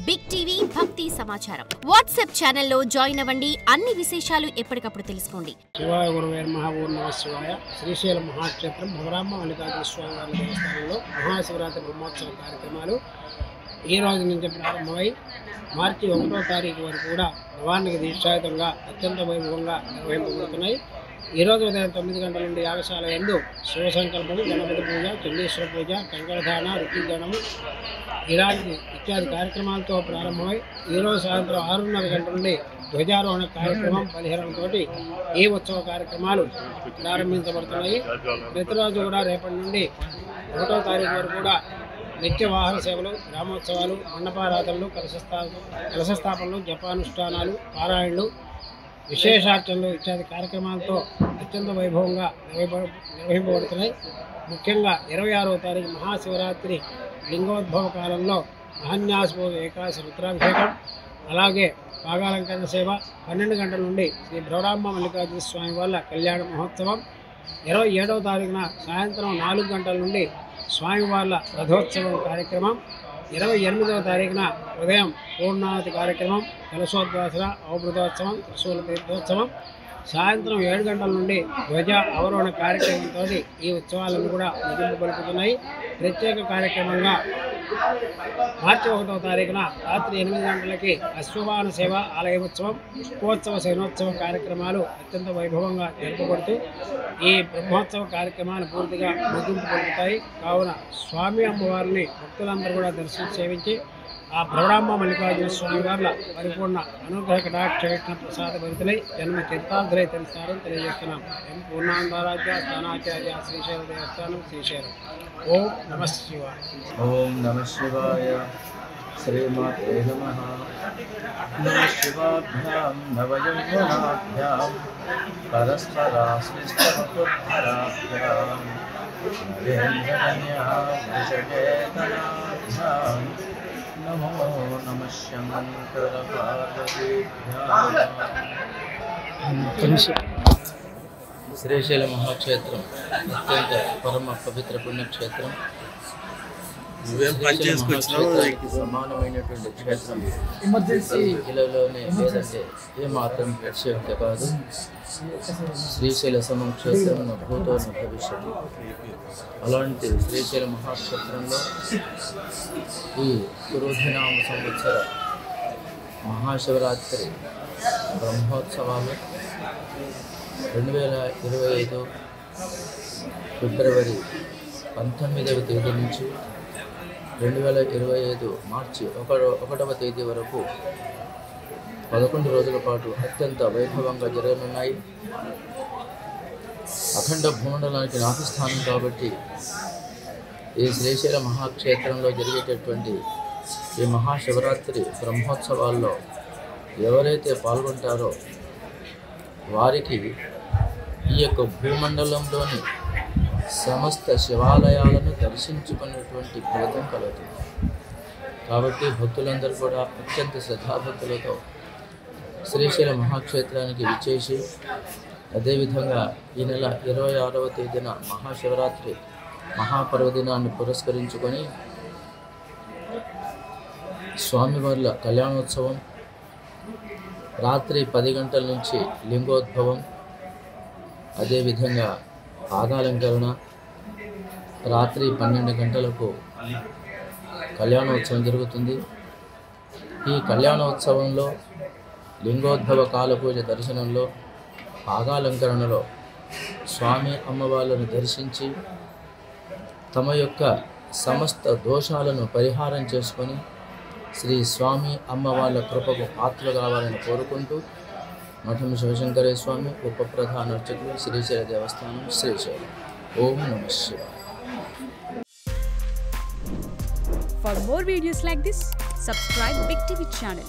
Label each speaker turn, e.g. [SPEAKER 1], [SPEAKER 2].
[SPEAKER 1] Big TV భక్తి సమాచారం WhatsApp ఛానల్లో జాయిన్ అవ్వండి. అన్ని విశేషాలు ఎప్పటికప్పుడు తెలుసుకోండి.
[SPEAKER 2] శివాయ గురువే నమః. ఓం నమః శివాయ. శ్రీశైలం మహాక్షేత్రం భ్రమరాంబ మల్లికార్జున స్వామి వారి దేవస్థానంలో మహాశివరాత్రి బ్రహ్మోత్సవ కార్యక్రమాలు ఈ రోజు నుంచి ప్రారంభమై మార్చి 1వ తారీఖు వరకు కూడా నవాన్నిక దీక్షాయుతంగా అత్యంత వైభవంగా నిర్వహింపబడుతున్నాయి. ఈరోజు ఉదయం 9 గంటల నుండి యాగశాల యందు శివసంకల్పం, గణపతి పూజ, చండీశ్వర పూజ, కంకణధాన, ఋతుగణము ఇత్యాది కార్యక్రమాలతో ప్రారంభమై ఈరోజు సాయంత్రం 6:30 గంటల నుండి ధ్వజారోహణ కార్యక్రమం పరిహరణతో ఈ ఉత్సవ కార్యక్రమాలు ప్రారంభించబడుతున్నాయి. ప్రతిరోజు కూడా రేపటి నుండి 1వ తారీఖు వరకు కూడా నిత్య వాహన సేవలు, గ్రామోత్సవాలు, మండపారాధనలు, కలశస్థాపనలు, జపానుష్ఠానాలు, పారాయణలు, విశేషార్చనలు ఇత్యాది కార్యక్రమాలతో అత్యంత వైభవంగా నిర్వహింపబడుతున్నాయి. ముఖ్యంగా 26వ తారీఖు మహాశివరాత్రి లింగోద్భవ కాలంలో మహాన్యాసపూర్వ ఏకాదశి రుద్రాభిషేకం, అలాగే పాగాలంకరణ సేవ 12 గంటల నుండి శ్రీ భ్రమరాంబ మల్లికార్జున స్వామి వాళ్ళ కళ్యాణ మహోత్సవం, 27వ తారీఖున సాయంత్రం 4 గంటల నుండి స్వామివార్ల రథోత్సవం కార్యక్రమం, 28వ తారీఖున ఉదయం పూర్ణావతి కార్యక్రమం, కలశోద్వాసన, అవబృతోత్సవం, త్రిశూల తీర్థోత్సవం, సాయంత్రం 7 గంటల నుండి ధ్వజ అవరోహణ కార్యక్రమంతో ఈ ఉత్సవాలను కూడా ముగింపబడుతున్నాయి. ప్రత్యేక కార్యక్రమంగా మార్చి 1వ తారీఖున రాత్రి 8 గంటలకి అశ్వవాహన సేవ, ఆలయ ఉత్సవం, పుష్పోత్సవ శయనోత్సవ కార్యక్రమాలు అత్యంత వైభవంగా జరుపబడుతూ ఈ బ్రహ్మోత్సవ కార్యక్రమాలు పూర్తిగా ముగింపు పలుకుతాయి. కావున స్వామి అమ్మవారిని భక్తులందరూ కూడా దర్శనం సేవించి ఆ భ్రమరాంబ మల్లికార్జున స్వామి వార్ల పరిపూర్ణ అనుగ్రహ కటాక్ష విష్ణు ప్రసాద భరితులై జన్మ చరితార్థులై తెలుస్తారని తెలియజేస్తున్నాం. ఎం పూర్ణాందారాధ్య స్థానాచార్య శ్రీశైల దేవస్థానం, శ్రీశైలం. ఓం నమః శివాయ.
[SPEAKER 3] ఓం నమః శివాయ. శ్రీమాత్రే నమః. నమః శివాభ్యాం నవయౌవనాభ్యాం పరస్పరాశ్లిష్టవపుద్ధరాభ్యాం నరేంద్రకన్యాభ్యాం నమో నమః శంకర పార్వతీభ్యాం. శ్రీశైల మహాక్షేత్రం అత్యంత పరమ పవిత్ర పుణ్యక్షేత్రం. మహాక్షేత్రానికి సమానమైనటువంటి క్షేత్రం జిల్లాలోనే లేదంటే ఏమాత్రం ప్రత్యేకత కాదు. శ్రీశైల సమం క్షేత్రం భూతో భవిష్యత్తు. అలాంటి శ్రీశైల మహాక్షేత్రంలో ఈ క్రోధినామ సంవత్సర మహాశివరాత్రి బ్రహ్మోత్సవాలు 2025 ఫిబ్రవరి 19వ తేదీ నుంచి 2025 మార్చి 1వ తేదీ వరకు 11 రోజుల పాటు అత్యంత వైభవంగా జరగనున్నాయి. అఖండ భూమండలానికి నాభిస్థానం కాబట్టి ఈ శ్రీశైల మహాక్షేత్రంలో జరిగేటటువంటి ఈ మహాశివరాత్రి బ్రహ్మోత్సవాల్లో ఎవరైతే పాల్గొంటారో వారికి ఈ యొక్క భూమండలంలోని సమస్త శివాలయాలను దర్శించుకునేటువంటి ఫలితం కలుగుతుంది. కాబట్టి భక్తులందరూ కూడా అత్యంత శ్రద్ధాభక్తులతో శ్రీశైల మహాక్షేత్రానికి విచ్చేసి, అదేవిధంగా ఈ నెల 26వ తేదీన మహాశివరాత్రి మహాపర్వదినాన్ని పురస్కరించుకొని స్వామివార్ల కళ్యాణోత్సవం, రాత్రి 10 గంటల నుంచి లింగోద్భవం, అదేవిధంగా పాదాలంకరణ, రాత్రి 12 గంటలకు కళ్యాణోత్సవం జరుగుతుంది. ఈ కళ్యాణోత్సవంలో లింగోద్భవ కాలపూజ దర్శనంలో, పాదాలంకరణలో స్వామి అమ్మవార్లను దర్శించి తమ యొక్క సమస్త దోషాలను పరిహారం చేసుకొని శ్రీ స్వామి అమ్మవార్ల కృపకు పాత్రలు కావాలని కోరుకుంటూ మఠం శివశంకరేశ్వర స్వామి ఉప ప్రధాన అర్చకులు, శ్రీశైల దేవస్థానం, శ్రీశైలం. ఓం నమః శివాయ.
[SPEAKER 4] For more videos like this, subscribe Big TV channel.